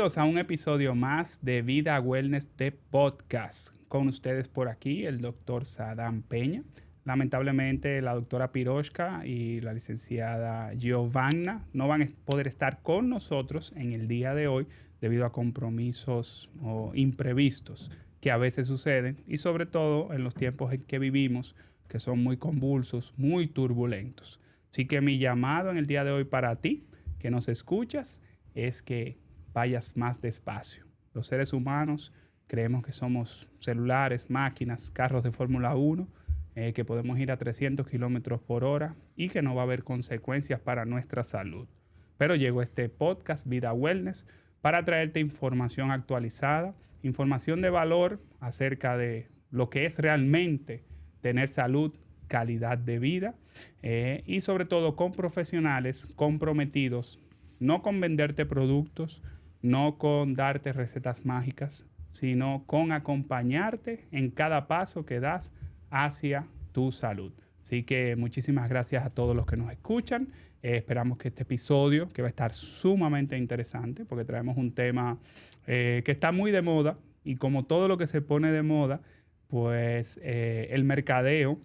Bienvenidos a un episodio más de Vida Wellness de Podcast. Con ustedes por aquí el doctor Sadam Peña. Lamentablemente la doctora Piroshka y la licenciada Giovanna no van a poder estar con nosotros en el día de hoy debido a compromisos o imprevistos que a veces suceden y sobre todo en los tiempos en que vivimos, que son muy convulsos, muy turbulentos. Así que mi llamado en el día de hoy para ti, que nos escuchas, es que vayas más despacio. Los seres humanos creemos que somos celulares, máquinas, carros de Fórmula 1, que podemos ir a 300 kilómetros por hora y que no va a haber consecuencias para nuestra salud. Pero llegó este podcast Vida Wellness para traerte información actualizada, información de valor acerca de lo que es realmente tener salud, calidad de vida y sobre todo con profesionales comprometidos, no con venderte productos, no con darte recetas mágicas, sino con acompañarte en cada paso que das hacia tu salud. Así que muchísimas gracias a todos los que nos escuchan. Esperamos que este episodio, que va a estar sumamente interesante, porque traemos un tema que está muy de moda y como todo lo que se pone de moda, pues el mercadeo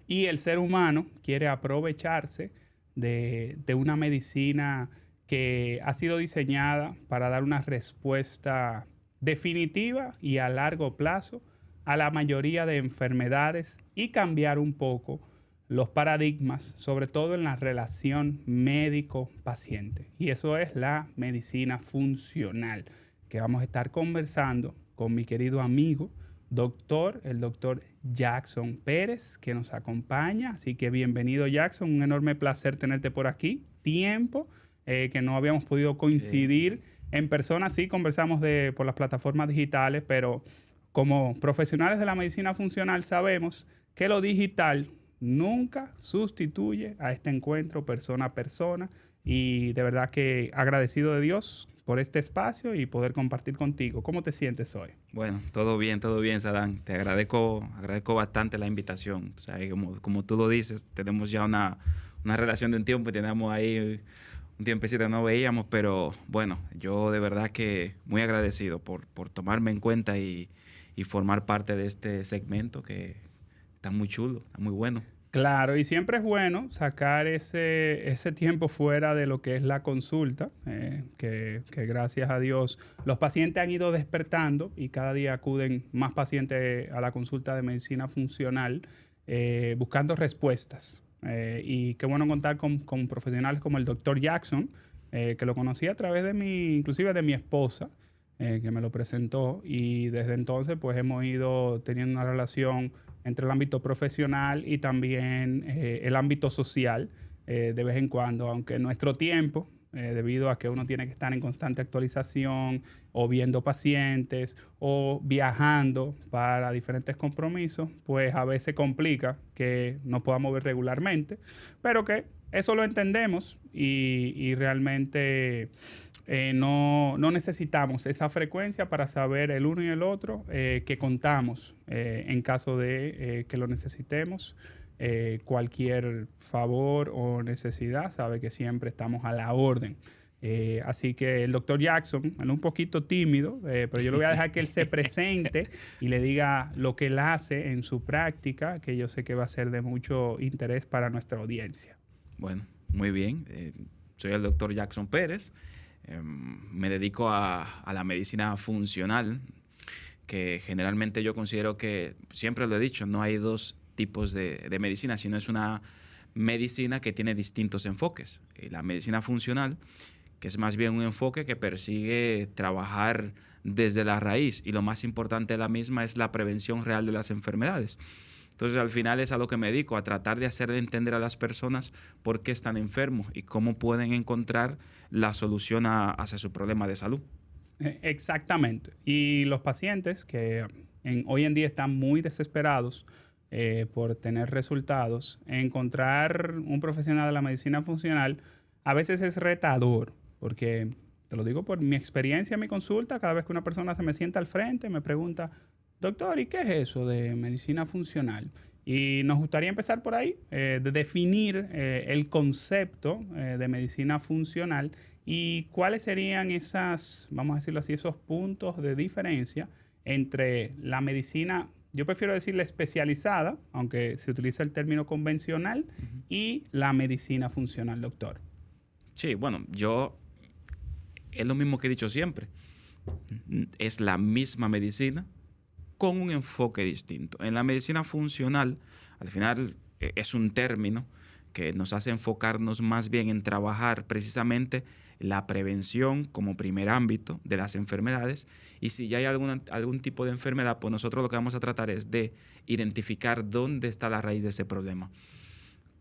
y el ser humano quiere aprovecharse de una medicina que ha sido diseñada para dar una respuesta definitiva y a largo plazo a la mayoría de enfermedades y cambiar un poco los paradigmas, sobre todo en la relación médico-paciente. Y eso es la medicina funcional, que vamos a estar conversando con mi querido amigo, el doctor Jackson Pérez, que nos acompaña. Así que bienvenido, Jackson. Un enorme placer tenerte por aquí. Tiempo que no habíamos podido coincidir en persona. Sí, conversamos por las plataformas digitales, pero como profesionales de la medicina funcional sabemos que lo digital nunca sustituye a este encuentro persona a persona. Y de verdad que agradecido de Dios por este espacio y poder compartir contigo. ¿Cómo te sientes hoy? Bueno, todo bien, Sadam. Te agradezco bastante la invitación. O sea, como tú lo dices, tenemos ya una relación de un tiempo, tenemos ahí un tiempecito que no veíamos, pero bueno, yo de verdad que muy agradecido por tomarme en cuenta y formar parte de este segmento que está muy chulo, está muy bueno. Claro, y siempre es bueno sacar ese tiempo fuera de lo que es la consulta, que gracias a Dios los pacientes han ido despertando y cada día acuden más pacientes a la consulta de medicina funcional buscando respuestas. Y qué bueno contar con profesionales como el doctor Jackson, que lo conocí a través inclusive de mi esposa, que me lo presentó, y desde entonces pues hemos ido teniendo una relación entre el ámbito profesional y también el ámbito social de vez en cuando, aunque nuestro tiempo, debido a que uno tiene que estar en constante actualización o viendo pacientes o viajando para diferentes compromisos, pues a veces complica que nos podamos ver regularmente, pero que eso lo entendemos y realmente no necesitamos esa frecuencia para saber el uno y el otro que contamos en caso de que lo necesitemos. Cualquier favor o necesidad, sabe que siempre estamos a la orden. Así que el doctor Jackson, él es un poquito tímido, pero yo le voy a dejar que él se presente y le diga lo que él hace en su práctica, que yo sé que va a ser de mucho interés para nuestra audiencia. Bueno, muy bien. Soy el doctor Jackson Pérez. Me dedico a la medicina funcional, que generalmente yo considero que, siempre lo he dicho, no hay dos tipos de medicina, sino es una medicina que tiene distintos enfoques. La medicina funcional, que es más bien un enfoque que persigue trabajar desde la raíz, y lo más importante de la misma es la prevención real de las enfermedades. Entonces, al final es a lo que me dedico, a tratar de hacerle entender a las personas por qué están enfermos y cómo pueden encontrar la solución hacia su problema de salud. Exactamente. Y los pacientes que hoy en día están muy desesperados por tener resultados, encontrar un profesional de la medicina funcional a veces es retador, porque te lo digo por mi experiencia en mi consulta. Cada vez que una persona se me sienta al frente, me pregunta: doctor, ¿y qué es eso de medicina funcional? Y nos gustaría empezar por ahí, de definir el concepto de medicina funcional ¿Y cuáles serían vamos a decirlo así, esos puntos de diferencia entre la medicina, yo prefiero decirle especializada, aunque se utiliza el término convencional, y la medicina funcional, doctor? Sí, bueno, es lo mismo que he dicho siempre. Es la misma medicina con un enfoque distinto. En la medicina funcional, al final es un término que nos hace enfocarnos más bien en trabajar precisamente la prevención como primer ámbito de las enfermedades, y si ya hay algún tipo de enfermedad, pues nosotros lo que vamos a tratar es de identificar dónde está la raíz de ese problema.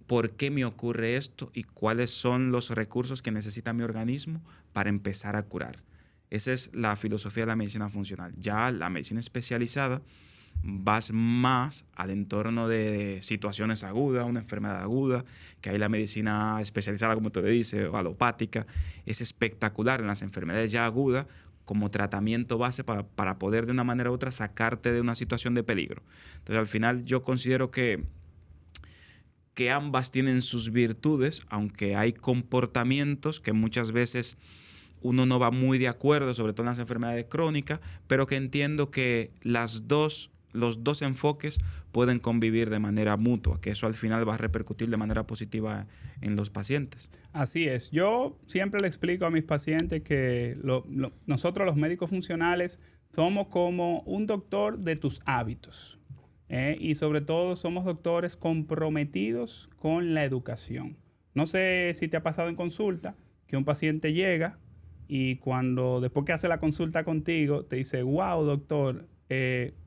¿Por qué me ocurre esto y cuáles son los recursos que necesita mi organismo para empezar a curar? Esa es la filosofía de la medicina funcional. Ya la medicina especializada vas más al entorno de situaciones agudas, una enfermedad aguda, que hay la medicina especializada, como te dice, o alopática, es espectacular en las enfermedades ya agudas como tratamiento base para poder de una manera u otra sacarte de una situación de peligro. Entonces, al final yo considero que ambas tienen sus virtudes, aunque hay comportamientos que muchas veces uno no va muy de acuerdo, sobre todo en las enfermedades crónicas, pero que entiendo que los dos enfoques pueden convivir de manera mutua, que eso al final va a repercutir de manera positiva en los pacientes. Así es. Yo siempre le explico a mis pacientes que nosotros los médicos funcionales somos como un doctor de tus hábitos. Y sobre todo somos doctores comprometidos con la educación. No sé si te ha pasado en consulta que un paciente llega y después que hace la consulta contigo, te dice, wow, doctor,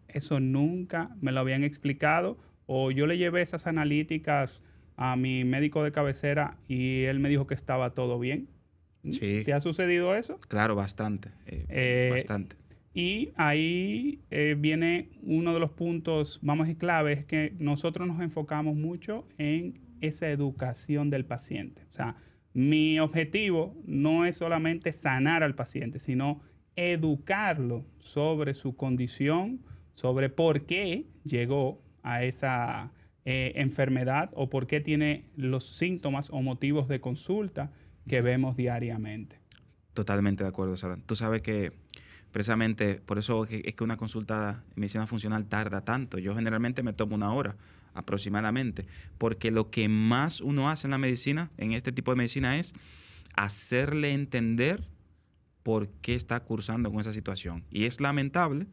eso nunca me lo habían explicado, o yo le llevé esas analíticas a mi médico de cabecera y él me dijo que estaba todo bien. Sí. ¿Te ha sucedido eso? Claro, bastante. Bastante. Y ahí viene uno de los puntos, vamos a decir, clave, es que nosotros nos enfocamos mucho en esa educación del paciente. O sea, mi objetivo no es solamente sanar al paciente, sino educarlo sobre su condición, sobre por qué llegó a esa enfermedad o por qué tiene los síntomas o motivos de consulta que vemos diariamente. Totalmente de acuerdo, Sadam. Tú sabes que precisamente por eso es que una consulta en medicina funcional tarda tanto. Yo generalmente me tomo 1 hora aproximadamente, porque lo que más uno hace en la medicina, en este tipo de medicina, es hacerle entender por qué está cursando con esa situación. Y es lamentable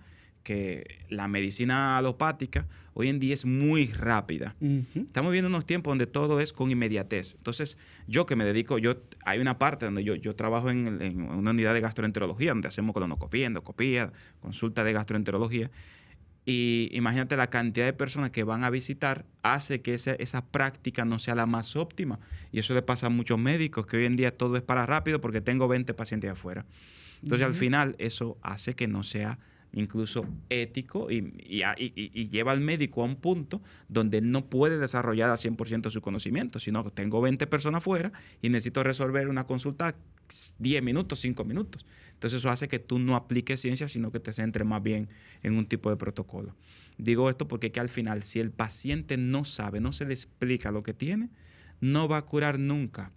que la medicina alopática hoy en día es muy rápida. Estamos viendo unos tiempos donde todo es con inmediatez. Entonces, yo que me dedico, hay una parte donde yo trabajo en una unidad de gastroenterología, donde hacemos colonoscopía, endoscopía, consulta de gastroenterología. Y imagínate la cantidad de personas que van a visitar hace que esa práctica no sea la más óptima. Y eso le pasa a muchos médicos, que hoy en día todo es para rápido porque tengo 20 pacientes afuera. Entonces, al final, eso hace que no sea incluso ético y lleva al médico a un punto donde él no puede desarrollar al 100% su conocimiento, sino que tengo 20 personas afuera y necesito resolver una consulta 10 minutos, 5 minutos. Entonces eso hace que tú no apliques ciencia, sino que te centres más bien en un tipo de protocolo. Digo esto porque que al final, si el paciente no sabe, no se le explica lo que tiene, no va a curar nunca.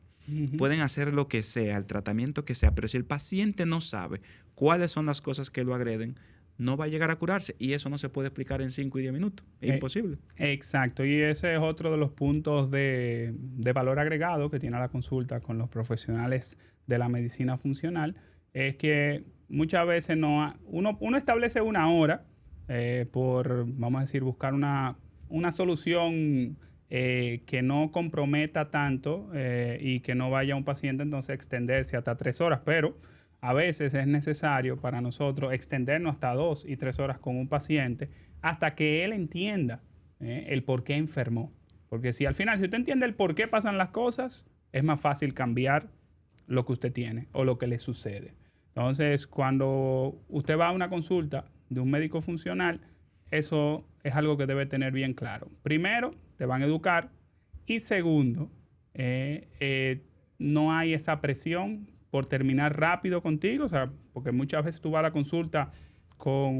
Pueden hacer lo que sea, el tratamiento que sea, pero si el paciente no sabe cuáles son las cosas que lo agreden, no va a llegar a curarse, y eso no se puede explicar en 5 y 10 minutos. Es imposible. Exacto, y ese es otro de los puntos de valor agregado que tiene la consulta con los profesionales de la medicina funcional, es que muchas veces uno establece 1 hora por, vamos a decir, buscar una solución que no comprometa tanto y que no vaya a un paciente entonces a extenderse hasta 3 horas, pero a veces es necesario para nosotros extendernos hasta 2 y 3 horas con un paciente hasta que él entienda el por qué enfermó. Porque si al final, si usted entiende el por qué pasan las cosas, es más fácil cambiar lo que usted tiene o lo que le sucede. Entonces, cuando usted va a una consulta de un médico funcional, eso es algo que debe tener bien claro. Primero, te van a educar, y segundo, no hay esa presión por terminar rápido contigo, o sea, porque muchas veces tú vas a la consulta por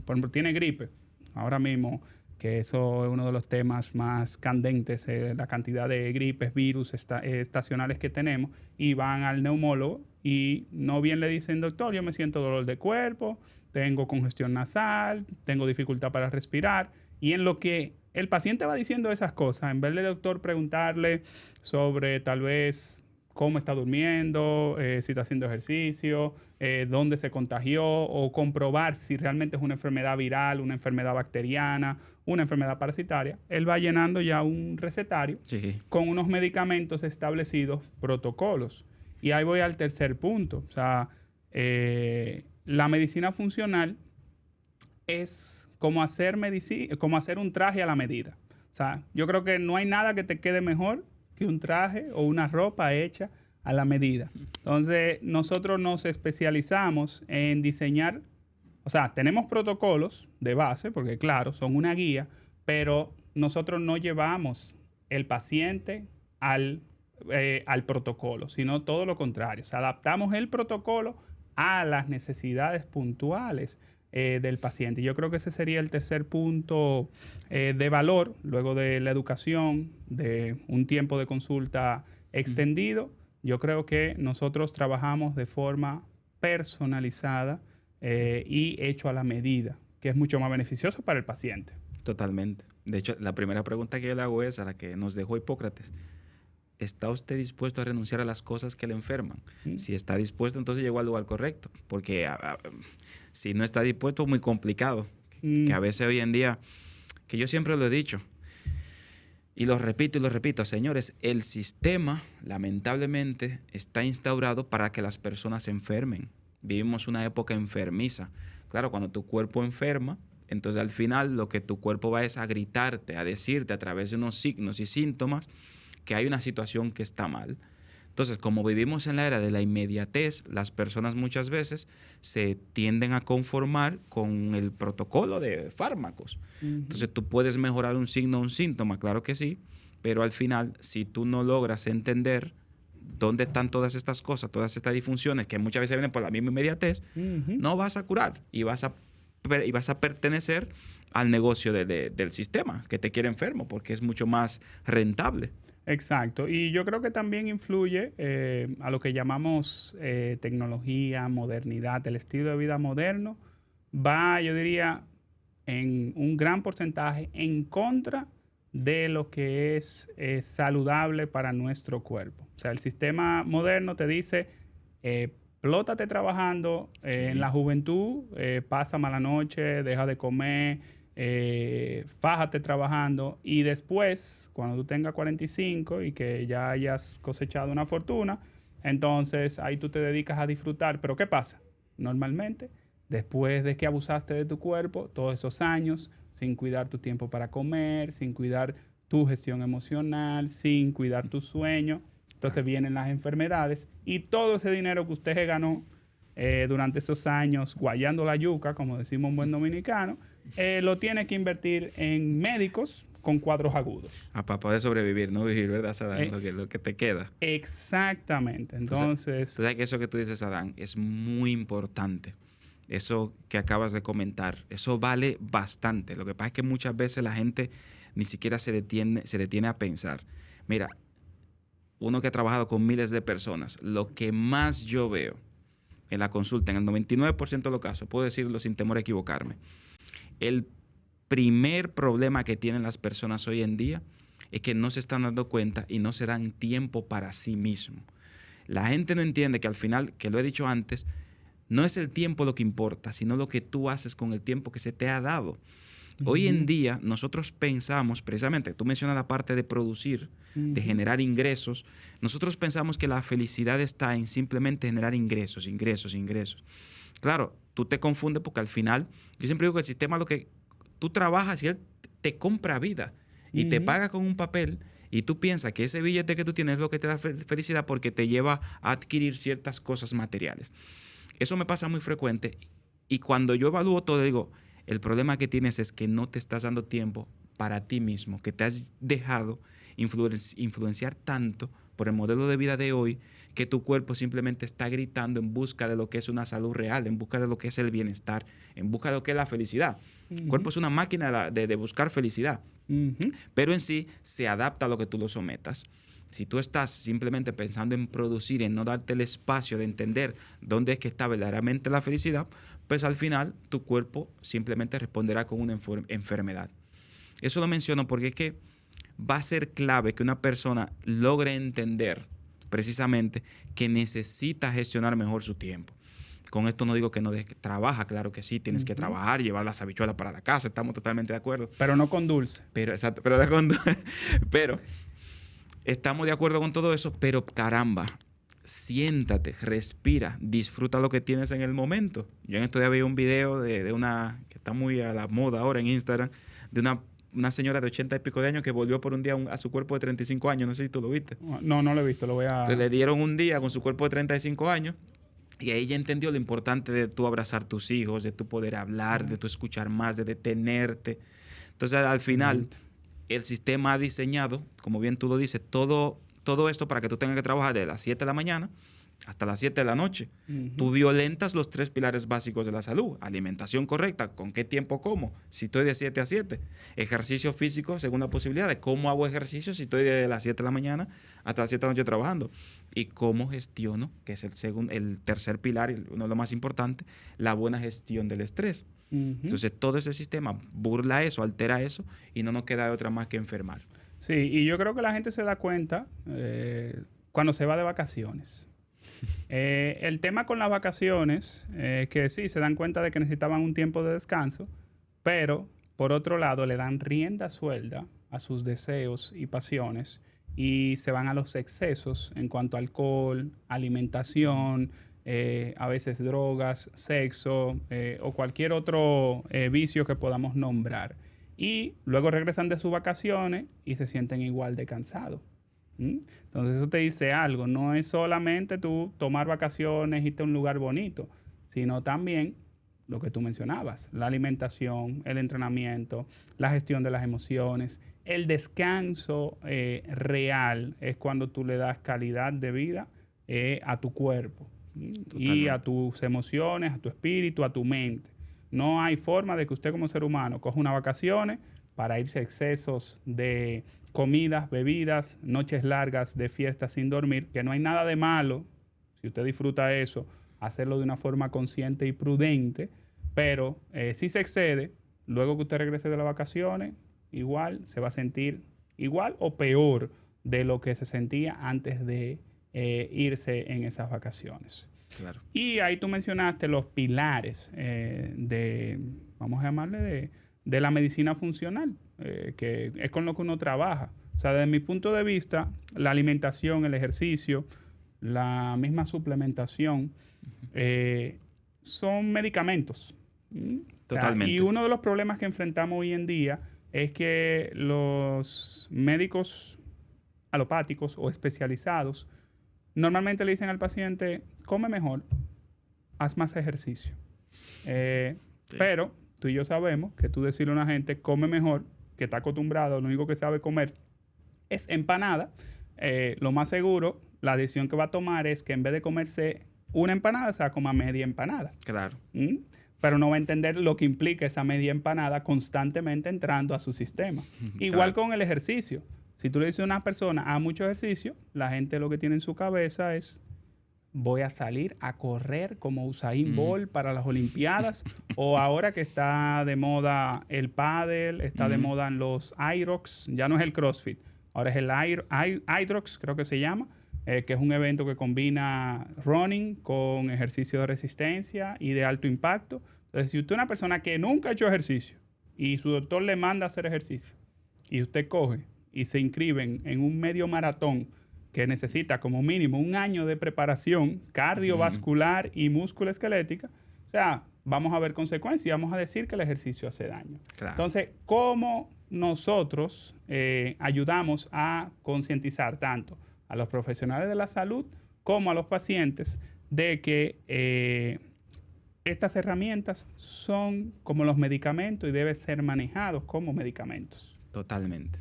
ejemplo, tiene gripe, ahora mismo que eso es uno de los temas más candentes, la cantidad de gripes, virus estacionales que tenemos, y van al neumólogo y no bien le dicen, doctor, yo me siento dolor de cuerpo, tengo congestión nasal, tengo dificultad para respirar, y en lo que el paciente va diciendo esas cosas, en vez del doctor preguntarle sobre tal vez cómo está durmiendo, si está haciendo ejercicio, dónde se contagió, o comprobar si realmente es una enfermedad viral, una enfermedad bacteriana, una enfermedad parasitaria, él va llenando ya un recetario con unos medicamentos establecidos, protocolos. Y ahí voy al tercer punto. O sea, la medicina funcional es como hacer un traje a la medida. O sea, yo creo que no hay nada que te quede mejor que un traje o una ropa hecha a la medida. Entonces, nosotros nos especializamos en diseñar, o sea, tenemos protocolos de base, porque claro, son una guía, pero nosotros no llevamos el paciente al protocolo, sino todo lo contrario. O sea, adaptamos el protocolo a las necesidades puntuales del paciente. Yo creo que ese sería el tercer punto de valor, luego de la educación, de un tiempo de consulta extendido. Yo creo que nosotros trabajamos de forma personalizada y hecho a la medida, que es mucho más beneficioso para el paciente. Totalmente. De hecho, la primera pregunta que yo le hago es a la que nos dejó Hipócrates. ¿Está usted dispuesto a renunciar a las cosas que le enferman? Si está dispuesto, entonces llegó al lugar correcto. Porque si no está dispuesto, es muy complicado. Que a veces hoy en día, que yo siempre lo he dicho, y lo repito, señores, el sistema, lamentablemente, está instaurado para que las personas se enfermen. Vivimos una época enfermiza. Claro, cuando tu cuerpo enferma, entonces al final lo que tu cuerpo va es a gritarte, a decirte a través de unos signos y síntomas que hay una situación que está mal. Entonces, como vivimos en la era de la inmediatez, las personas muchas veces se tienden a conformar con el protocolo de fármacos. Entonces, tú puedes mejorar un signo o un síntoma, claro que sí, pero al final, si tú no logras entender dónde están todas estas cosas, todas estas disfunciones que muchas veces vienen por la misma inmediatez, no vas a curar y vas a pertenecer al negocio del sistema que te quiere enfermo porque es mucho más rentable. Exacto. Y yo creo que también influye a lo que llamamos tecnología, modernidad, el estilo de vida moderno. Va, yo diría, en un gran porcentaje en contra de lo que es saludable para nuestro cuerpo. O sea, el sistema moderno te dice, plótate trabajando en la juventud, pasa mala noche, deja de comer, fájate trabajando, y después, cuando tú tengas 45 y que ya hayas cosechado una fortuna, entonces ahí tú te dedicas a disfrutar. Pero ¿qué pasa? Normalmente, después de que abusaste de tu cuerpo, todos esos años, sin cuidar tu tiempo para comer, sin cuidar tu gestión emocional, sin cuidar tu sueño, entonces vienen las enfermedades y todo ese dinero que usted ganó durante esos años guayando la yuca, como decimos un buen dominicano, lo tiene que invertir en médicos con cuadros agudos. Para poder sobrevivir, no vivir, ¿verdad, Sadán? Lo que te queda. Exactamente. Entonces, tú sabes que eso que tú dices, Sadán, es muy importante. Eso que acabas de comentar, eso vale bastante. Lo que pasa es que muchas veces la gente ni siquiera se detiene a pensar. Mira, uno que ha trabajado con miles de personas, lo que más yo veo en la consulta, en el 99% de los casos, puedo decirlo sin temor a equivocarme, el primer problema que tienen las personas hoy en día es que no se están dando cuenta y no se dan tiempo para sí mismos. La gente no entiende que al final, que lo he dicho antes, no es el tiempo lo que importa, sino lo que tú haces con el tiempo que se te ha dado. Hoy en día nosotros pensamos, precisamente, tú mencionas la parte de producir, de generar ingresos. Nosotros pensamos que la felicidad está en simplemente generar ingresos. Claro, tú te confundes porque al final, yo siempre digo que el sistema, lo que tú trabajas y él te compra vida y te paga con un papel y tú piensas que ese billete que tú tienes es lo que te da felicidad porque te lleva a adquirir ciertas cosas materiales. Eso me pasa muy frecuente y cuando yo evalúo todo digo, el problema que tienes es que no te estás dando tiempo para ti mismo, que te has dejado influenciar tanto por el modelo de vida de hoy que tu cuerpo simplemente está gritando en busca de lo que es una salud real, en busca de lo que es el bienestar, en busca de lo que es la felicidad. El cuerpo es una máquina de buscar felicidad, pero en sí se adapta a lo que tú lo sometas. Si tú estás simplemente pensando en producir, en no darte el espacio de entender dónde es que está verdaderamente la felicidad, pues al final tu cuerpo simplemente responderá con una enfermedad. Eso lo menciono porque es que va a ser clave que una persona logre entender precisamente que necesita gestionar mejor su tiempo. Con esto no digo que no trabaja, claro que sí, tienes que trabajar, llevar las habichuelas para la casa, estamos totalmente de acuerdo. Pero no con dulce. Pero, exacto, pero estamos de acuerdo con todo eso, pero caramba, siéntate, respira, disfruta lo que tienes en el momento. Yo en estos días vi un video de una, que está muy a la moda ahora en Instagram, de una señora de 80 y pico de años que volvió por un día a su cuerpo de 35 años. No sé si tú lo viste. No lo he visto, lo voy a... Entonces, le dieron un día con su cuerpo de 35 años y ahí ella entendió lo importante de tú abrazar a tus hijos, de tú poder hablar, de tú escuchar más, de detenerte. Entonces, al final, el sistema ha diseñado, como bien tú lo dices, todo esto para que tú tengas que trabajar de las 7 de la mañana hasta las 7 de la noche. Tú violentas los 3 pilares básicos de la salud. Alimentación correcta, con qué tiempo como, si estoy de 7 a 7. Ejercicio físico, segunda posibilidad, de cómo hago ejercicio si estoy de las 7 de la mañana hasta las 7 de la noche trabajando. Y cómo gestiono, que es el tercer pilar, y uno de los más importantes, la buena gestión del estrés. Entonces, todo ese sistema burla eso, altera eso, y no nos queda de otra más que enfermar. Sí, y yo creo que la gente se da cuenta cuando se va de vacaciones. El tema con las vacaciones, que sí, se dan cuenta de que necesitaban un tiempo de descanso, pero por otro lado le dan rienda suelta a sus deseos y pasiones y se van a los excesos en cuanto a alcohol, alimentación, a veces drogas, sexo o cualquier otro vicio que podamos nombrar. Y luego regresan de sus vacaciones y se sienten igual de cansados. Entonces eso te dice algo. No es solamente tú tomar vacaciones, irte a un lugar bonito, sino también lo que tú mencionabas, la alimentación, el entrenamiento, la gestión de las emociones, el descanso real es cuando tú le das calidad de vida a tu cuerpo y a tus emociones, a tu espíritu, a tu mente. No hay forma de que usted como ser humano coja unas vacaciones para irse a excesos de comidas, bebidas, noches largas de fiestas sin dormir, que no hay nada de malo, si usted disfruta eso, hacerlo de una forma consciente y prudente, pero si se excede, luego que usted regrese de las vacaciones, igual se va a sentir igual o peor de lo que se sentía antes de irse en esas vacaciones. Claro. Y ahí tú mencionaste los pilares vamos a llamarle, de la medicina funcional, que es con lo que uno trabaja. O sea, desde mi punto de vista, la alimentación, el ejercicio, la misma suplementación, son medicamentos. Totalmente. Y uno de los problemas que enfrentamos hoy en día es que los médicos alopáticos o especializados normalmente le dicen al paciente, come mejor, haz más ejercicio. Sí. Pero tú y yo sabemos que tú decirle a una gente, come mejor, que está acostumbrado, lo único que sabe comer es empanada, lo más seguro, la decisión que va a tomar es que en vez de comerse una empanada, se va a comer media empanada. Claro. Pero no va a entender lo que implica esa media empanada constantemente entrando a su sistema. Igual con el ejercicio. Si tú le dices a una persona, haz mucho ejercicio, la gente lo que tiene en su cabeza es, voy a salir a correr como Usain Bolt para las Olimpiadas, o ahora que está de moda el pádel, está de moda en los Irox, ya no es el CrossFit, ahora es el Hydrox, creo que se llama, que es un evento que combina running con ejercicio de resistencia y de alto impacto. Entonces, si usted es una persona que nunca ha hecho ejercicio y su doctor le manda a hacer ejercicio y usted coge y se inscriben en un medio maratón que necesita como mínimo un año de preparación cardiovascular y musculoesquelética, o sea, vamos a ver consecuencias y vamos a decir que el ejercicio hace daño. Claro. Entonces, ¿cómo nosotros ayudamos a concientizar tanto a los profesionales de la salud como a los pacientes de que estas herramientas son como los medicamentos y deben ser manejados como medicamentos? Totalmente.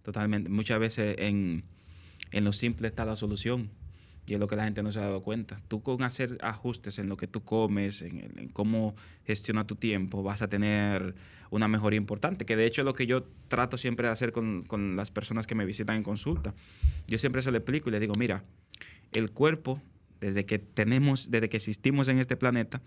totalmente. Muchas veces en lo simple está la solución. Y es lo que la gente no se ha dado cuenta. Tú con hacer ajustes en lo que tú comes, en cómo gestionas tu tiempo, vas a tener una mejoría importante. Que de hecho es lo que yo trato siempre de hacer con las personas que me visitan en consulta. Yo siempre se lo explico y le digo, mira, el cuerpo, desde que existimos en este planeta,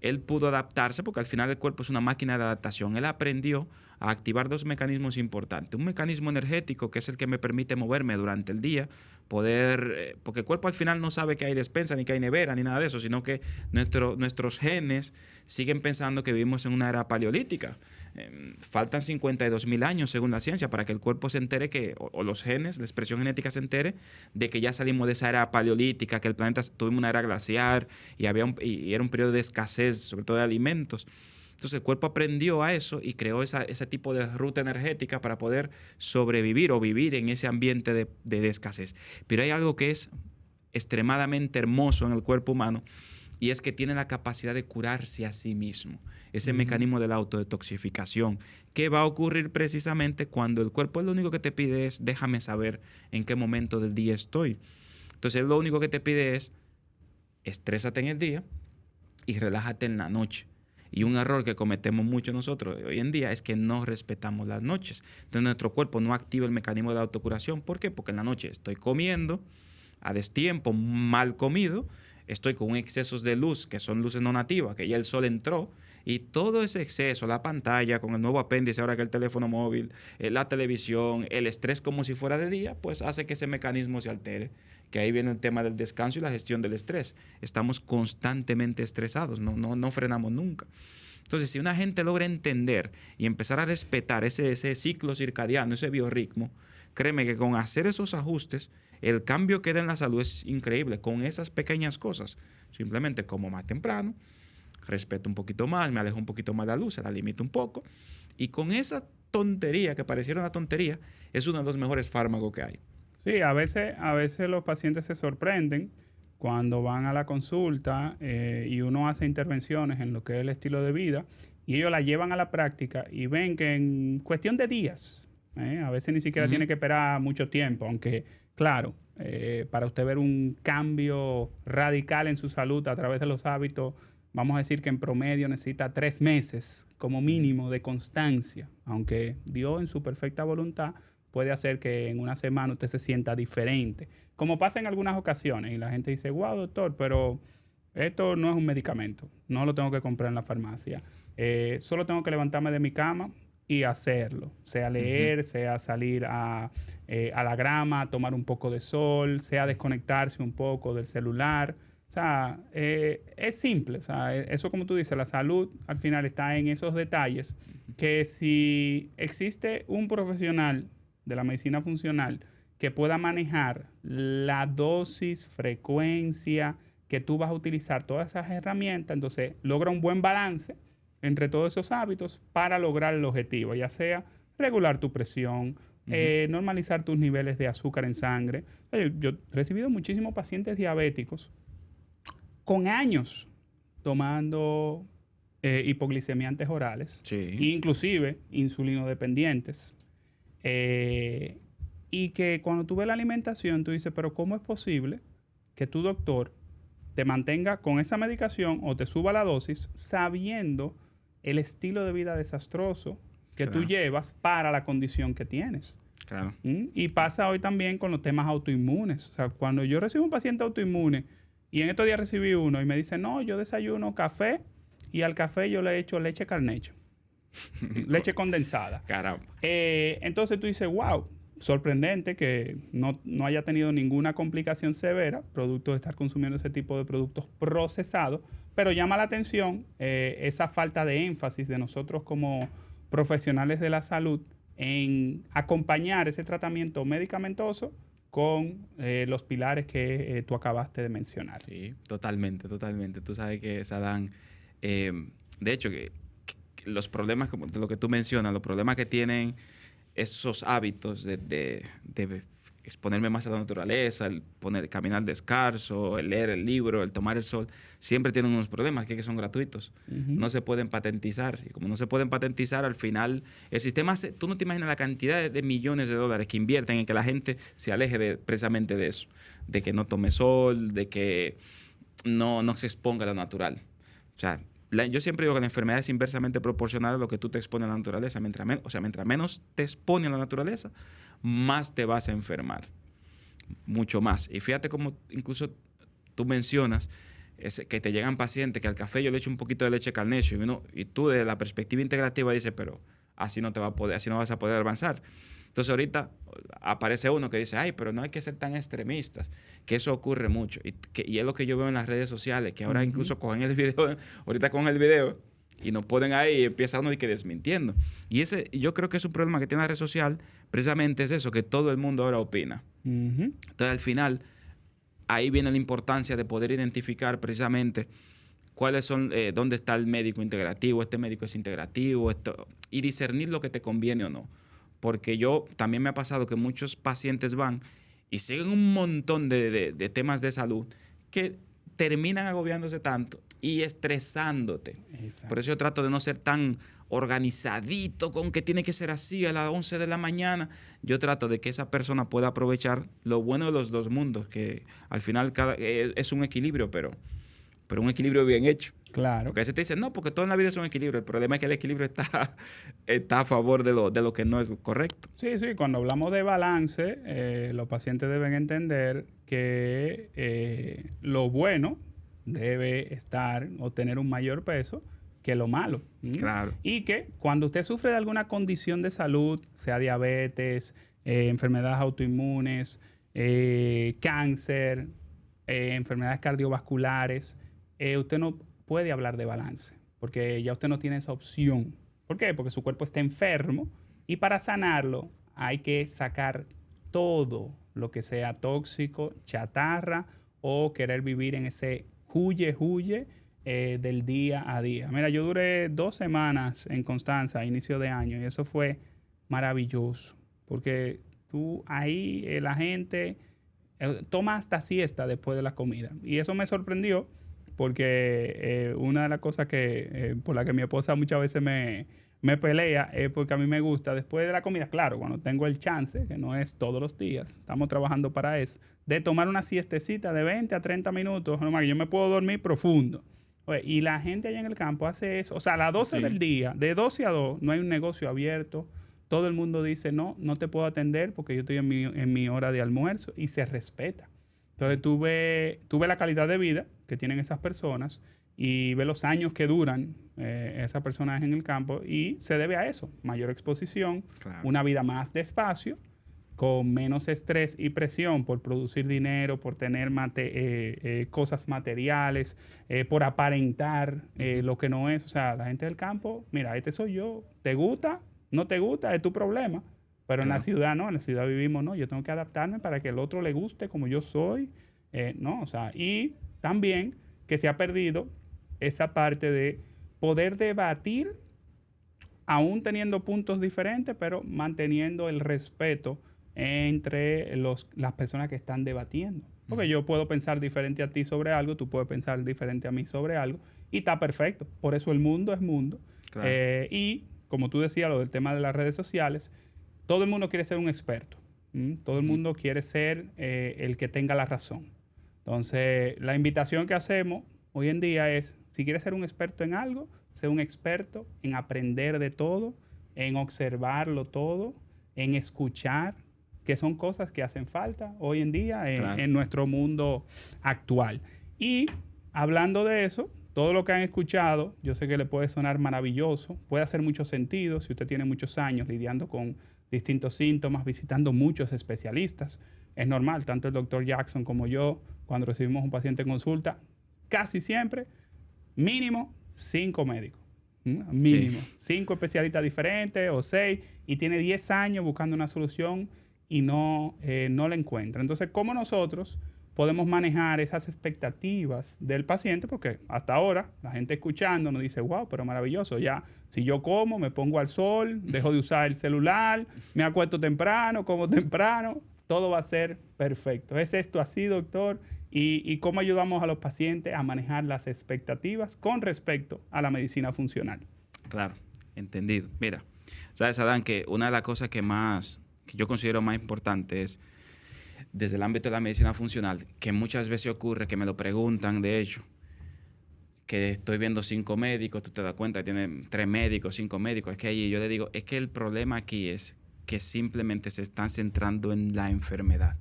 él pudo adaptarse porque al final el cuerpo es una máquina de adaptación. Él aprendió a activar dos mecanismos importantes. Un mecanismo energético, que es el que me permite moverme durante el día, porque el cuerpo al final no sabe que hay despensa, ni que hay nevera, ni nada de eso, sino que nuestros genes siguen pensando que vivimos en una era paleolítica. Faltan 52.000 años, según la ciencia, para que el cuerpo se entere o los genes, la expresión genética se entere de que ya salimos de esa era paleolítica, que el planeta tuvimos una era glaciar y era un periodo de escasez, sobre todo de alimentos. Entonces el cuerpo aprendió a eso y creó ese tipo de ruta energética para poder sobrevivir o vivir en ese ambiente de escasez. Pero hay algo que es extremadamente hermoso en el cuerpo humano y es que tiene la capacidad de curarse a sí mismo. Ese mecanismo de la autodetoxificación, que va a ocurrir precisamente cuando el cuerpo lo único que te pide es déjame saber en qué momento del día estoy. Entonces lo único que te pide es estrésate en el día y relájate en la noche. Y un error que cometemos mucho nosotros hoy en día es que no respetamos las noches. Entonces nuestro cuerpo no activa el mecanismo de la autocuración. ¿Por qué? Porque en la noche estoy comiendo a destiempo, mal comido, estoy con excesos de luz, que son luces no nativas, que ya el sol entró, y todo ese exceso, la pantalla con el nuevo apéndice, ahora que el teléfono móvil, la televisión, el estrés como si fuera de día, pues hace que ese mecanismo se altere. Que ahí viene el tema del descanso y la gestión del estrés. Estamos constantemente estresados, no frenamos nunca. Entonces, si una gente logra entender y empezar a respetar ese ciclo circadiano, ese biorritmo, créeme que con hacer esos ajustes, el cambio que da en la salud es increíble con esas pequeñas cosas. Simplemente como más temprano, respeto un poquito más, me alejo un poquito más de la luz, se la limito un poco. Y con esa tontería, que pareciera una tontería, es uno de los mejores fármacos que hay. Sí, a veces los pacientes se sorprenden cuando van a la consulta y uno hace intervenciones en lo que es el estilo de vida y ellos la llevan a la práctica y ven que en cuestión de días, a veces ni siquiera tiene que esperar mucho tiempo, aunque claro, para usted ver un cambio radical en su salud a través de los hábitos, vamos a decir que en promedio necesita 3 meses como mínimo de constancia, aunque Dios en su perfecta voluntad puede hacer que en una semana usted se sienta diferente. Como pasa en algunas ocasiones y la gente dice, wow, doctor, pero esto no es un medicamento, no lo tengo que comprar en la farmacia. Solo tengo que levantarme de mi cama y hacerlo, sea leer, sea salir a la grama, tomar un poco de sol, sea desconectarse un poco del celular. O sea, es simple. O sea, eso como tú dices, la salud al final está en esos detalles que si existe un profesional de la medicina funcional que pueda manejar la dosis, frecuencia que tú vas a utilizar, todas esas herramientas, entonces logra un buen balance entre todos esos hábitos para lograr el objetivo, ya sea regular tu presión, normalizar tus niveles de azúcar en sangre. Yo he recibido muchísimos pacientes diabéticos con años tomando hipoglicemiantes orales, inclusive insulinodependientes. Y que cuando tú ves la alimentación, tú dices, pero ¿cómo es posible que tu doctor te mantenga con esa medicación o te suba la dosis sabiendo el estilo de vida desastroso que tú llevas para la condición que tienes? Claro. Y pasa hoy también con los temas autoinmunes. O sea, cuando yo recibo un paciente autoinmune y en estos días recibí uno y me dice, no, yo desayuno café y al café yo le echo leche Carnation. Leche condensada. Caramba. Entonces tú dices, wow, sorprendente que no haya tenido ninguna complicación severa producto de estar consumiendo ese tipo de productos procesados, pero llama la atención esa falta de énfasis de nosotros como profesionales de la salud en acompañar ese tratamiento medicamentoso con los pilares que tú acabaste de mencionar. Sí, totalmente. Tú sabes que Sadam, de hecho, que los problemas, de lo que tú mencionas, los problemas que tienen esos hábitos de exponerme más a la naturaleza, el caminar descalzo, el leer el libro, el tomar el sol, siempre tienen unos problemas que son gratuitos. No se pueden patentizar. Y como no se pueden patentizar, al final el sistema, tú no te imaginas la cantidad de millones de dólares que invierten en que la gente se aleje precisamente de eso, de que no tome sol, de que no se exponga a lo natural. O sea, yo siempre digo que la enfermedad es inversamente proporcional a lo que tú te expones a la naturaleza. Mientras menos te expones a la naturaleza, más te vas a enfermar. Mucho más. Y fíjate cómo incluso tú mencionas que te llegan pacientes que al café yo le echo un poquito de leche Carnation y tú de la perspectiva integrativa dices, pero así no vas a poder avanzar. Entonces ahorita aparece uno que dice, ay, pero no hay que ser tan extremistas, que eso ocurre mucho. Y es lo que yo veo en las redes sociales, que ahora incluso cogen el video, ahorita cogen el video y nos ponen ahí y empieza uno y que desmintiendo. Y yo creo que es un problema que tiene la red social, precisamente es eso, que todo el mundo ahora opina. Entonces al final, ahí viene la importancia de poder identificar precisamente cuáles son, dónde está el médico integrativo, este médico es integrativo, y discernir lo que te conviene o no. Porque también me ha pasado que muchos pacientes van y siguen un montón de temas de salud que terminan agobiándose tanto y estresándote. Exacto. Por eso yo trato de no ser tan organizadito con que tiene que ser así a las 11 de la mañana. Yo trato de que esa persona pueda aprovechar lo bueno de los dos mundos, que al final es un equilibrio, pero un equilibrio bien hecho. Claro. Porque a veces te dicen, no, porque todo en la vida es un equilibrio. El problema es que el equilibrio está a favor de lo que no es correcto. Sí, cuando hablamos de balance, los pacientes deben entender que lo bueno debe estar o tener un mayor peso que lo malo. Claro. Y que cuando usted sufre de alguna condición de salud, sea diabetes, enfermedades autoinmunes, cáncer, enfermedades cardiovasculares, usted no puede hablar de balance, porque ya usted no tiene esa opción. ¿Por qué? Porque su cuerpo está enfermo y para sanarlo hay que sacar todo lo que sea tóxico, chatarra o querer vivir en ese huye del día a día. Mira, yo duré 2 semanas en Constanza a inicio de año y eso fue maravilloso, porque ahí la gente toma hasta siesta después de la comida y eso me sorprendió. Porque una de las cosas por la que mi esposa muchas veces me pelea es porque a mí me gusta después de la comida, claro, cuando tengo el chance, que no es todos los días, estamos trabajando para eso, de tomar una siestecita de 20 a 30 minutos, que yo me puedo dormir profundo. Y la gente allá en el campo hace eso, o sea, a las 12 del día, de 12 a 2, no hay un negocio abierto, todo el mundo dice, no te puedo atender porque yo estoy en mi hora de almuerzo y se respeta. Entonces tuve la calidad de vida que tienen esas personas y ve los años que duran esas personas en el campo y se debe a eso, mayor exposición, claro, una vida más despacio, con menos estrés y presión por producir dinero, por tener cosas materiales, por aparentar lo que no es. O sea, la gente del campo, mira, este soy yo, ¿te gusta? ¿No te gusta? Es tu problema. Pero claro, en la ciudad no, en la ciudad vivimos, no, yo tengo que adaptarme para que el otro le guste como yo soy, no, o sea, y también que se ha perdido esa parte de poder debatir aún teniendo puntos diferentes, pero manteniendo el respeto entre las personas que están debatiendo. Porque yo puedo pensar diferente a ti sobre algo, tú puedes pensar diferente a mí sobre algo, y está perfecto. Por eso el mundo es mundo. Claro. Y como tú decías, lo del tema de las redes sociales, todo el mundo quiere ser un experto. Todo el mundo quiere ser el que tenga la razón. Entonces, la invitación que hacemos hoy en día es, si quieres ser un experto en algo, sé un experto en aprender de todo, en observarlo todo, en escuchar, que son cosas que hacen falta hoy en día en nuestro mundo actual. Y hablando de eso, todo lo que han escuchado, yo sé que le puede sonar maravilloso, puede hacer mucho sentido si usted tiene muchos años lidiando con distintos síntomas, visitando muchos especialistas. Es normal, tanto el doctor Jackson como yo, cuando recibimos un paciente en consulta, casi siempre, mínimo 5 médicos. Mínimo. 5 especialistas diferentes o 6, y tiene 10 años buscando una solución y no la encuentra. Entonces, ¿cómo nosotros podemos manejar esas expectativas del paciente? Porque hasta ahora la gente escuchando nos dice, wow, pero maravilloso, ya si yo como, me pongo al sol, dejo de usar el celular, me acuesto temprano, como temprano, todo va a ser perfecto. ¿Es esto así, doctor? ¿Y cómo ayudamos a los pacientes a manejar las expectativas con respecto a la medicina funcional? Claro, entendido. Mira, sabes, Adán, que una de las cosas que yo considero más importante es, desde el ámbito de la medicina funcional, que muchas veces ocurre, que me lo preguntan, de hecho, que estoy viendo 5 médicos, tú te das cuenta que tienen 3 médicos, 5 médicos, es que ahí yo le digo, es que el problema aquí es que simplemente se están centrando en la enfermedad,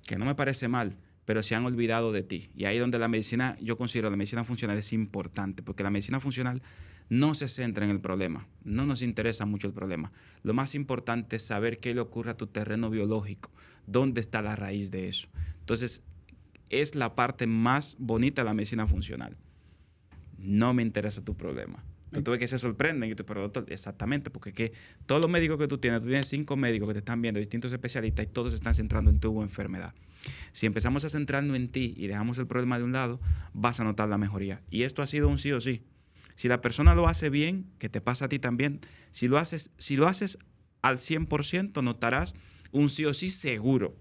que no me parece mal, pero se han olvidado de ti. Y ahí es donde yo considero la medicina funcional es importante, porque la medicina funcional no se centra en el problema, no nos interesa mucho el problema. Lo más importante es saber qué le ocurre a tu terreno biológico, dónde está la raíz de eso. Entonces, es la parte más bonita de la medicina funcional. No me interesa tu problema. Tú ves que se sorprenden y tú, pero doctor, exactamente, porque que todos los médicos que tú tienes 5 médicos que te están viendo, distintos especialistas, y todos se están centrando en tu enfermedad. Si empezamos a centrarnos en ti y dejamos el problema de un lado, vas a notar la mejoría. Y esto ha sido un sí o sí. Si la persona lo hace bien, que te pasa a ti también, si lo haces al 100%, notarás un sí o sí seguro.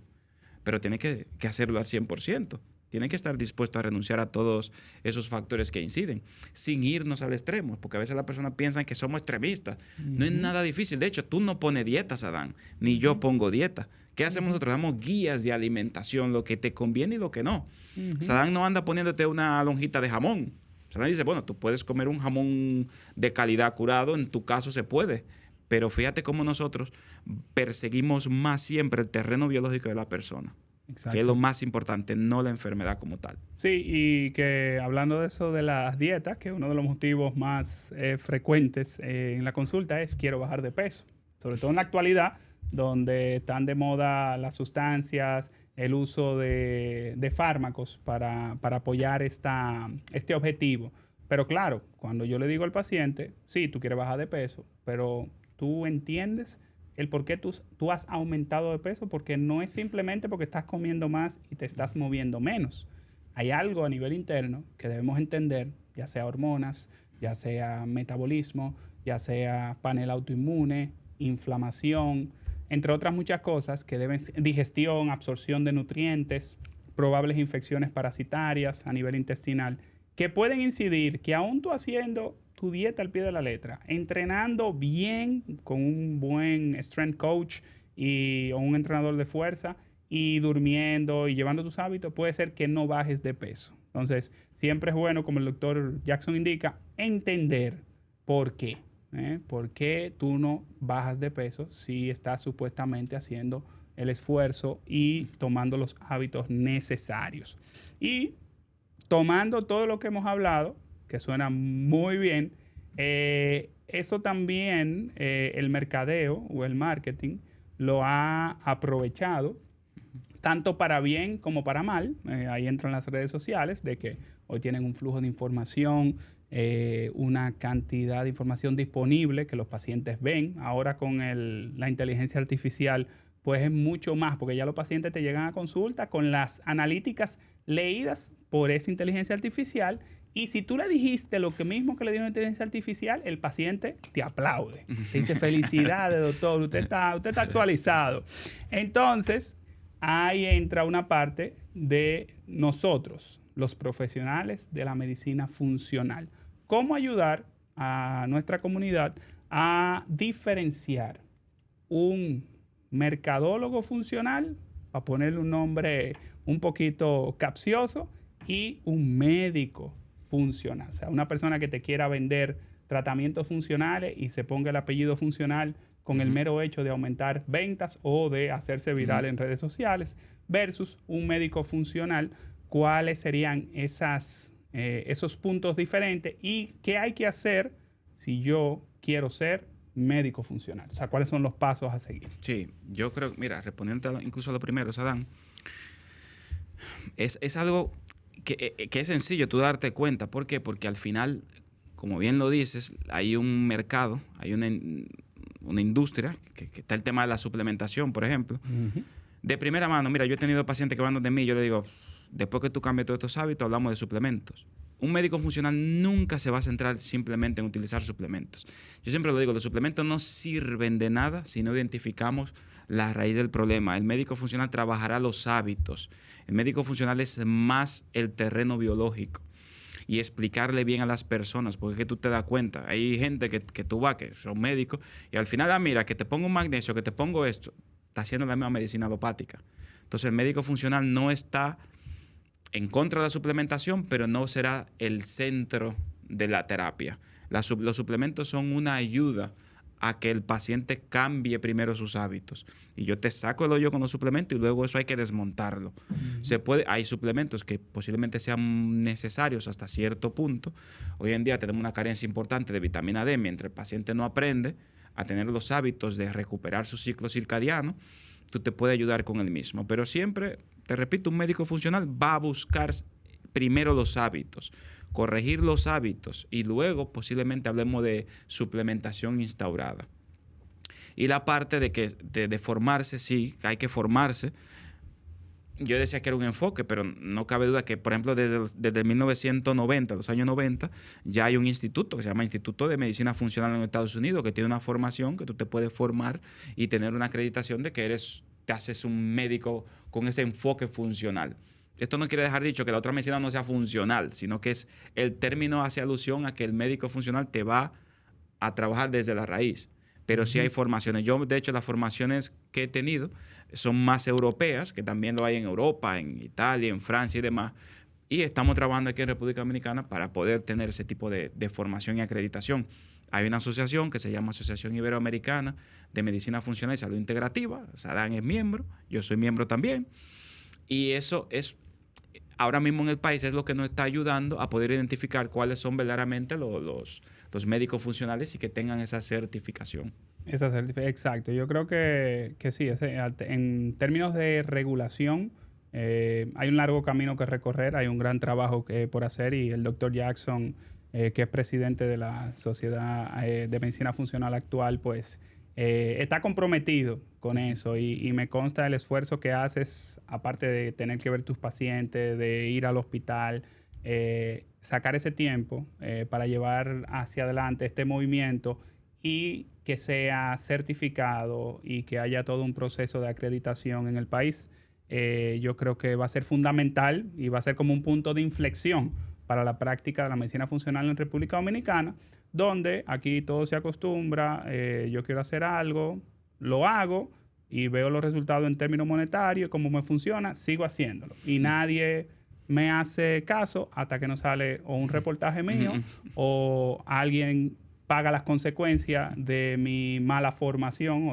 Pero tienes que hacerlo al 100%. Tienen que estar dispuestos a renunciar a todos esos factores que inciden, sin irnos al extremo, porque a veces las personas piensan que somos extremistas. No es nada difícil. De hecho, tú no pones dietas, Adán, ni yo pongo dieta. ¿Qué hacemos nosotros? Damos guías de alimentación, lo que te conviene y lo que no. Sadán no anda poniéndote una lonjita de jamón. Sadán dice, bueno, tú puedes comer un jamón de calidad curado, en tu caso se puede. Pero fíjate cómo nosotros perseguimos más siempre el terreno biológico de la persona. Exacto. Que es lo más importante, no la enfermedad como tal. Sí, y que hablando de eso de las dietas, que uno de los motivos más frecuentes en la consulta es quiero bajar de peso. Sobre todo en la actualidad, donde están de moda las sustancias, el uso de fármacos para apoyar este objetivo. Pero claro, cuando yo le digo al paciente, sí, tú quieres bajar de peso, pero tú entiendes el por qué tú has aumentado de peso, porque no es simplemente porque estás comiendo más y te estás moviendo menos. Hay algo a nivel interno que debemos entender, ya sea hormonas, ya sea metabolismo, ya sea panel autoinmune, inflamación, entre otras muchas cosas que deben digestión, absorción de nutrientes, probables infecciones parasitarias a nivel intestinal, que pueden incidir que aún tú haciendo tu dieta al pie de la letra, entrenando bien con un buen strength coach o un entrenador de fuerza y durmiendo y llevando tus hábitos, puede ser que no bajes de peso. Entonces, siempre es bueno, como el doctor Jackson indica, entender por qué. ¿Por qué tú no bajas de peso si estás supuestamente haciendo el esfuerzo y tomando los hábitos necesarios? Y tomando todo lo que hemos hablado, que suena muy bien, eso también el mercadeo o el marketing lo ha aprovechado tanto para bien como para mal. Ahí entran las redes sociales de que hoy tienen un flujo de información, una cantidad de información disponible que los pacientes ven. Ahora con la inteligencia artificial pues es mucho más, porque ya los pacientes te llegan a consulta con las analíticas leídas por esa inteligencia artificial. Y si tú le dijiste lo que mismo que le dio la inteligencia artificial, el paciente te aplaude. Te dice, felicidades, doctor, usted está actualizado. Entonces, ahí entra una parte de nosotros, los profesionales de la medicina funcional. ¿Cómo ayudar a nuestra comunidad a diferenciar un mercadólogo funcional, para ponerle un nombre un poquito capcioso, y un médico funcional? O sea, una persona que te quiera vender tratamientos funcionales y se ponga el apellido funcional con el mero hecho de aumentar ventas o de hacerse viral en redes sociales, versus un médico funcional. ¿Cuáles serían esos puntos diferentes y qué hay que hacer si yo quiero ser médico funcional? O sea, ¿cuáles son los pasos a seguir? Sí, yo creo, mira, respondiendo incluso a lo primero, Sadán, es algo que es sencillo tú darte cuenta. ¿Por qué? Porque al final, como bien lo dices, hay un mercado, hay una industria, que está el tema de la suplementación, por ejemplo. De primera mano, mira, yo he tenido pacientes que van de mí, yo le digo, después que tú cambies todos estos hábitos, hablamos de suplementos. Un médico funcional nunca se va a centrar simplemente en utilizar suplementos. Yo siempre lo digo, los suplementos no sirven de nada si no identificamos la raíz del problema. El médico funcional trabajará los hábitos. El médico funcional es más el terreno biológico y explicarle bien a las personas, porque es que tú te das cuenta. Hay gente que tú vas, que son médicos, y al final, mira, que te pongo un magnesio, que te pongo esto, está haciendo la misma medicina alopática. Entonces, el médico funcional no está en contra de la suplementación, pero no será el centro de la terapia. Los suplementos son una ayuda a que el paciente cambie primero sus hábitos. Y yo te saco el hoyo con los suplementos y luego eso hay que desmontarlo. Hay suplementos que posiblemente sean necesarios hasta cierto punto. Hoy en día tenemos una carencia importante de vitamina D, mientras el paciente no aprende a tener los hábitos de recuperar su ciclo circadiano, tú te puedes ayudar con el mismo. Pero siempre, te repito, un médico funcional va a buscar primero los hábitos, corregir los hábitos y luego posiblemente hablemos de suplementación instaurada. Y la parte de formarse, sí, hay que formarse. Yo decía que era un enfoque, pero no cabe duda que, por ejemplo, desde 1990, los años 90, ya hay un instituto que se llama Instituto de Medicina Funcional en Estados Unidos, que tiene una formación que tú te puedes formar y tener una acreditación de que te haces un médico con ese enfoque funcional. Esto no quiere dejar dicho que la otra medicina no sea funcional, sino que el término hace alusión a que el médico funcional te va a trabajar desde la raíz. Pero sí hay formaciones. Yo, de hecho, las formaciones que he tenido son más europeas, que también lo hay en Europa, en Italia, en Francia y demás. Y estamos trabajando aquí en República Dominicana para poder tener ese tipo de formación y acreditación. Hay una asociación que se llama Asociación Iberoamericana de Medicina Funcional y Salud Integrativa. Sadam es miembro, yo soy miembro también. Y eso es, ahora mismo en el país, es lo que nos está ayudando a poder identificar cuáles son verdaderamente los médicos funcionales y que tengan esa certificación. Exacto. Yo creo que sí. En términos de regulación, hay un largo camino que recorrer, hay un gran trabajo por hacer y el doctor Jackson, que es presidente de la Sociedad de Medicina Funcional actual, pues está comprometido con eso y me consta el esfuerzo que haces, aparte de tener que ver tus pacientes, de ir al hospital, sacar ese tiempo para llevar hacia adelante este movimiento y que sea certificado y que haya todo un proceso de acreditación en el país. Yo creo que va a ser fundamental y va a ser como un punto de inflexión para la práctica de la medicina funcional en República Dominicana, donde aquí todo se acostumbra, yo quiero hacer algo, lo hago y veo los resultados en términos monetarios, cómo me funciona, sigo haciéndolo. Y nadie me hace caso hasta que no sale o un reportaje mío o alguien paga las consecuencias de mi mala formación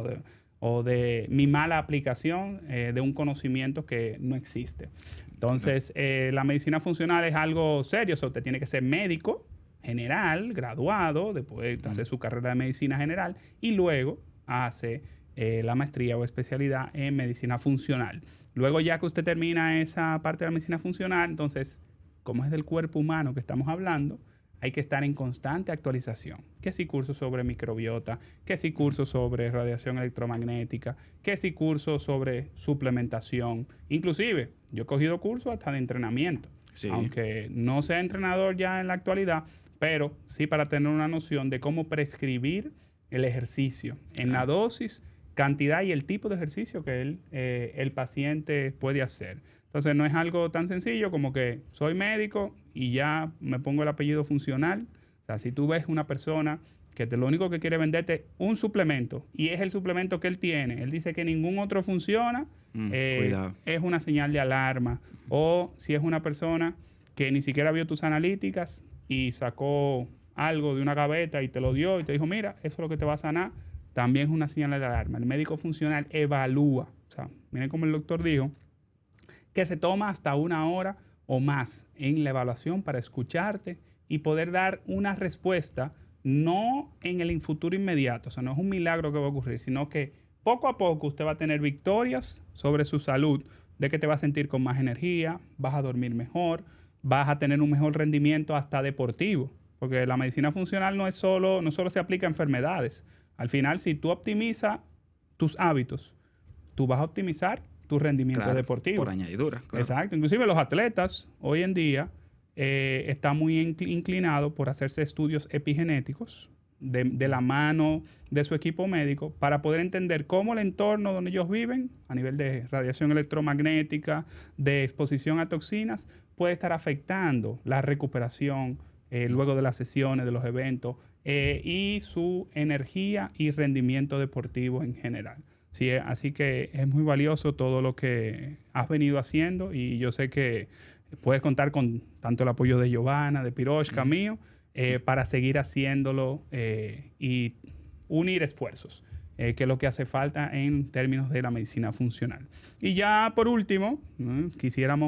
o de mi mala aplicación de un conocimiento que no existe. Entonces, la medicina funcional es algo serio. O sea, usted tiene que ser médico general, graduado, después hace su carrera de medicina general y luego hace la maestría o especialidad en medicina funcional. Luego, ya que usted termina esa parte de la medicina funcional, entonces, como es del cuerpo humano que estamos hablando, hay que estar en constante actualización. Que si cursos sobre microbiota, que si cursos sobre radiación electromagnética, que si cursos sobre suplementación. Inclusive, yo he cogido cursos hasta de entrenamiento. Sí. Aunque no sea entrenador ya en la actualidad, pero sí para tener una noción de cómo prescribir el ejercicio en la dosis, cantidad y el tipo de ejercicio que el paciente puede hacer. Entonces, no es algo tan sencillo como que soy médico y ya me pongo el apellido funcional. O sea, si tú ves una persona que lo único que quiere venderte un suplemento y es el suplemento que él tiene, él dice que ningún otro funciona, es una señal de alarma. O si es una persona que ni siquiera vio tus analíticas y sacó algo de una gaveta y te lo dio y te dijo, mira, eso es lo que te va a sanar, también es una señal de alarma. El médico funcional evalúa. O sea, miren como el doctor dijo, que se toma hasta 1 hora o más en la evaluación para escucharte y poder dar una respuesta, no en el futuro inmediato, o sea, no es un milagro que va a ocurrir, sino que poco a poco usted va a tener victorias sobre su salud, de que te vas a sentir con más energía, vas a dormir mejor, vas a tener un mejor rendimiento hasta deportivo, porque la medicina funcional no solo se aplica a enfermedades. Al final, si tú optimizas tus hábitos, tú vas a optimizar tu rendimiento deportivo. Por añadidura. Claro. Exacto. Inclusive los atletas hoy en día están muy inclinados por hacerse estudios epigenéticos de la mano de su equipo médico para poder entender cómo el entorno donde ellos viven, a nivel de radiación electromagnética, de exposición a toxinas, puede estar afectando la recuperación luego de las sesiones, de los eventos y su energía y rendimiento deportivo en general. Sí, así que es muy valioso todo lo que has venido haciendo y yo sé que puedes contar con tanto el apoyo de Giovanna, de Piroshka, mío, para seguir haciéndolo y unir esfuerzos, que es lo que hace falta en términos de la medicina funcional. Y ya por último,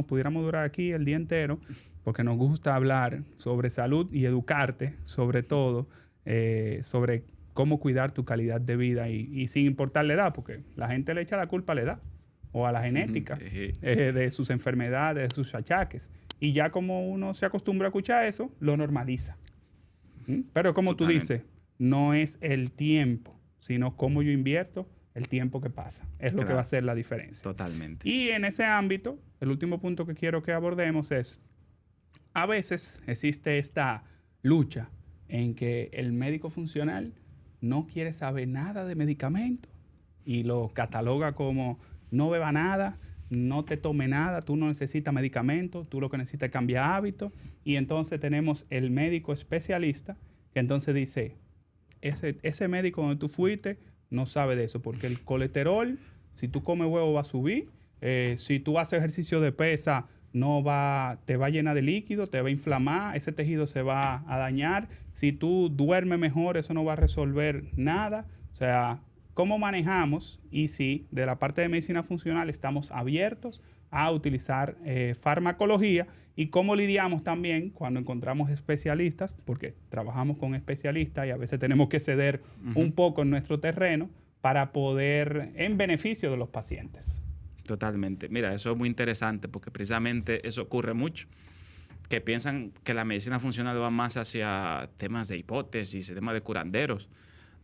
pudiéramos durar aquí el día entero, porque nos gusta hablar sobre salud y educarte, sobre todo, sobre cómo cuidar tu calidad de vida y sin importar la edad, porque la gente le echa la culpa a la edad o a la genética de sus enfermedades, de sus achaques. Y ya como uno se acostumbra a escuchar eso, lo normaliza. Pero como tú dices, no es el tiempo, sino cómo yo invierto el tiempo que pasa. Es lo que va a hacer la diferencia. Totalmente. Y en ese ámbito, el último punto que quiero que abordemos es, a veces existe esta lucha en que el médico funcional no quiere saber nada de medicamentos y lo cataloga como no beba nada, no te tome nada, tú no necesitas medicamentos, tú lo que necesitas es cambiar hábitos. Y entonces tenemos el médico especialista que entonces dice, ese médico donde tú fuiste no sabe de eso, porque el colesterol, si tú comes huevo, va a subir. Si tú haces ejercicio de pesa, te va a llenar de líquido, te va a inflamar, ese tejido se va a dañar. Si tú duermes mejor, eso no va a resolver nada. O sea, ¿cómo manejamos? Y si de la parte de medicina funcional estamos abiertos a utilizar farmacología y cómo lidiamos también cuando encontramos especialistas, porque trabajamos con especialistas y a veces tenemos que ceder un poco en nuestro terreno para poder, en beneficio de los pacientes. Totalmente. Mira, eso es muy interesante porque precisamente eso ocurre mucho. Que piensan que la medicina funcional va más hacia temas de hipótesis, temas de curanderos.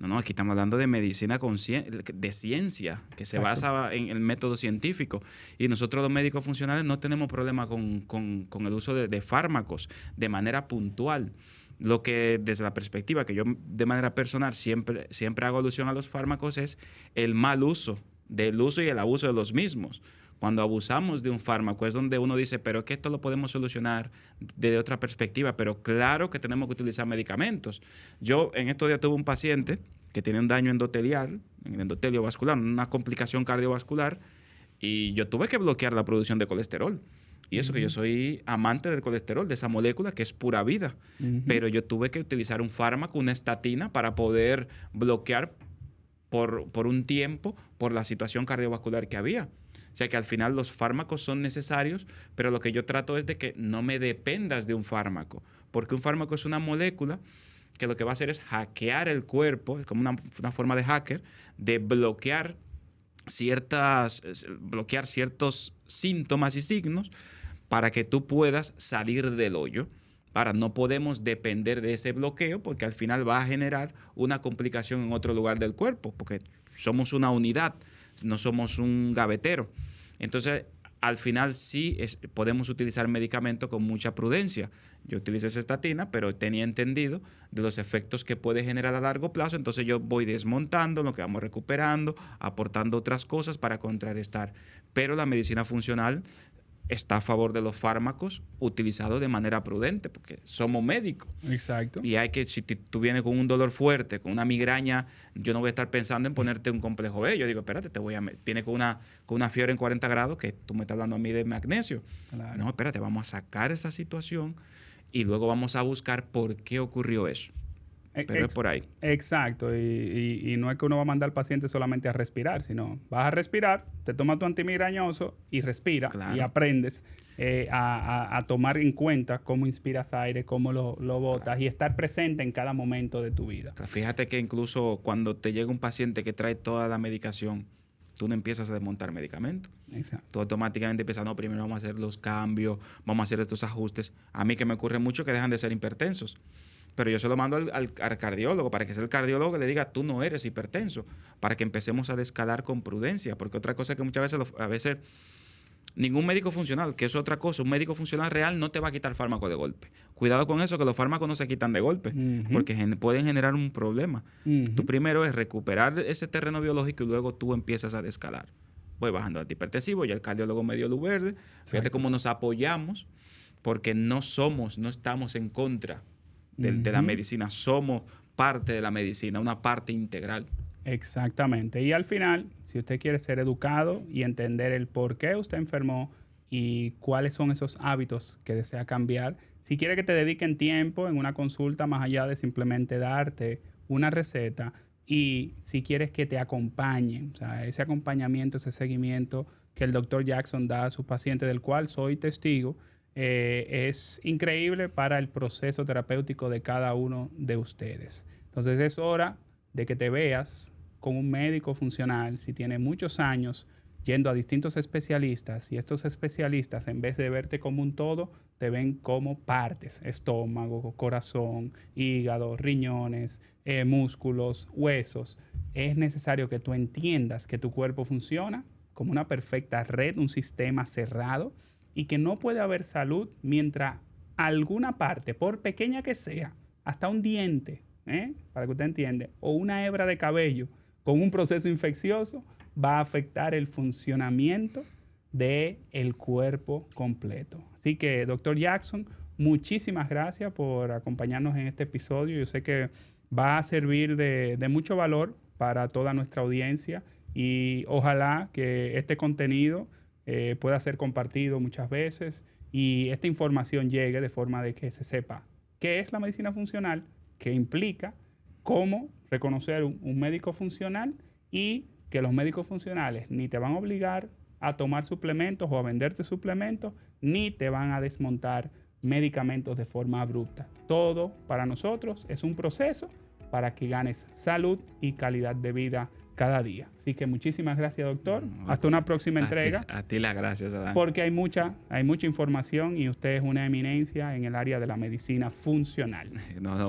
No, aquí estamos hablando de medicina de ciencia, que se basa en el método científico. Y nosotros los médicos funcionales no tenemos problema con el uso de fármacos de manera puntual. Lo que desde la perspectiva que yo de manera personal siempre hago alusión a los fármacos es el mal uso del uso y el abuso de los mismos. Cuando abusamos de un fármaco es donde uno dice, pero es que esto lo podemos solucionar desde otra perspectiva, pero claro que tenemos que utilizar medicamentos. Yo en estos días tuve un paciente que tiene un daño endotelial, en el endotelio vascular, una complicación cardiovascular, y yo tuve que bloquear la producción de colesterol. Y eso que yo soy amante del colesterol, de esa molécula que es pura vida. Pero yo tuve que utilizar un fármaco, una estatina, para poder bloquear por un tiempo por la situación cardiovascular que había. O sea que al final los fármacos son necesarios, pero lo que yo trato es de que no me dependas de un fármaco, porque un fármaco es una molécula que lo que va a hacer es hackear el cuerpo, es como una forma de hacker, de bloquear ciertos síntomas y signos para que tú puedas salir del hoyo. Ahora, no podemos depender de ese bloqueo porque al final va a generar una complicación en otro lugar del cuerpo, porque somos una unidad, no somos un gavetero. Entonces, al final sí podemos utilizar medicamentos con mucha prudencia. Yo utilicé esa estatina, pero tenía entendido de los efectos que puede generar a largo plazo, entonces yo voy desmontando lo que vamos recuperando, aportando otras cosas para contrarrestar. Pero la medicina funcional está a favor de los fármacos utilizados de manera prudente, porque somos médicos. Exacto. Y si tú vienes con un dolor fuerte, con una migraña, yo no voy a estar pensando en ponerte un complejo B. Yo digo, espérate, viene con una fiebre en 40 grados, que tú me estás hablando a mí de magnesio. Claro. No, espérate, vamos a sacar esa situación y luego vamos a buscar por qué ocurrió eso. Pero es por ahí. Exacto. Y no es que uno va a mandar al paciente solamente a respirar, sino vas a respirar, te tomas tu antimigrañoso y respira. Claro. Y aprendes a tomar en cuenta cómo inspiras aire, cómo lo botas, claro, y estar presente en cada momento de tu vida. Fíjate que incluso cuando te llega un paciente que trae toda la medicación, tú no empiezas a desmontar medicamentos. Exacto. Tú automáticamente empiezas, no, primero vamos a hacer los cambios, vamos a hacer estos ajustes. A mí que me ocurre mucho que dejan de ser hipertensos. Pero yo se lo mando al cardiólogo para que sea el cardiólogo que le diga, tú no eres hipertenso, para que empecemos a descalar con prudencia. Porque otra cosa que muchas veces, Ningún médico funcional, que es otra cosa. Un médico funcional real no te va a quitar fármaco de golpe. Cuidado con eso, que los fármacos no se quitan de golpe, porque pueden generar un problema. Tú primero es recuperar ese terreno biológico y luego tú empiezas a descalar. Voy bajando antihipertensivo, ya el cardiólogo me dio luz verde. Fíjate cómo nos apoyamos, porque no estamos en contra de la medicina. Somos parte de la medicina, una parte integral. Exactamente. Y al final, si usted quiere ser educado y entender el por qué usted enfermó y cuáles son esos hábitos que desea cambiar, si quiere que te dediquen tiempo en una consulta más allá de simplemente darte una receta, y si quieres que te acompañen, o sea, ese acompañamiento, ese seguimiento que el Dr. Jackson da a sus pacientes, del cual soy testigo, es increíble para el proceso terapéutico de cada uno de ustedes. Entonces es hora de que te veas con un médico funcional si tiene muchos años yendo a distintos especialistas, y estos especialistas, en vez de verte como un todo, te ven como partes: estómago, corazón, hígado, riñones, músculos, huesos. Es necesario que tú entiendas que tu cuerpo funciona como una perfecta red, un sistema cerrado, y que no puede haber salud mientras alguna parte, por pequeña que sea, hasta un diente, para que usted entienda, o una hebra de cabello con un proceso infeccioso, va a afectar el funcionamiento del cuerpo completo. Así que, Dr. Jackson, muchísimas gracias por acompañarnos en este episodio. Yo sé que va a servir de mucho valor para toda nuestra audiencia, y ojalá que este contenido pueda ser compartido muchas veces y esta información llegue de forma de que se sepa qué es la medicina funcional, qué implica, cómo reconocer un médico funcional, y que los médicos funcionales ni te van a obligar a tomar suplementos o a venderte suplementos, ni te van a desmontar medicamentos de forma abrupta. Todo para nosotros es un proceso para que ganes salud y calidad de vida cada día. Así que muchísimas gracias, doctor. Hasta una próxima entrega. A ti las gracias, Adán. Porque hay mucha información y usted es una eminencia en el área de la medicina funcional.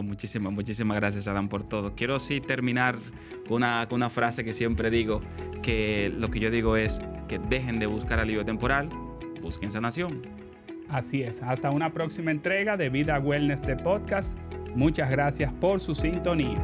Muchísimas gracias, Adán, por todo. Quiero sí terminar con una frase que siempre digo, que lo que yo digo es que dejen de buscar alivio temporal, busquen sanación. Así es. Hasta una próxima entrega de Vida Wellness de Podcast. Muchas gracias por su sintonía.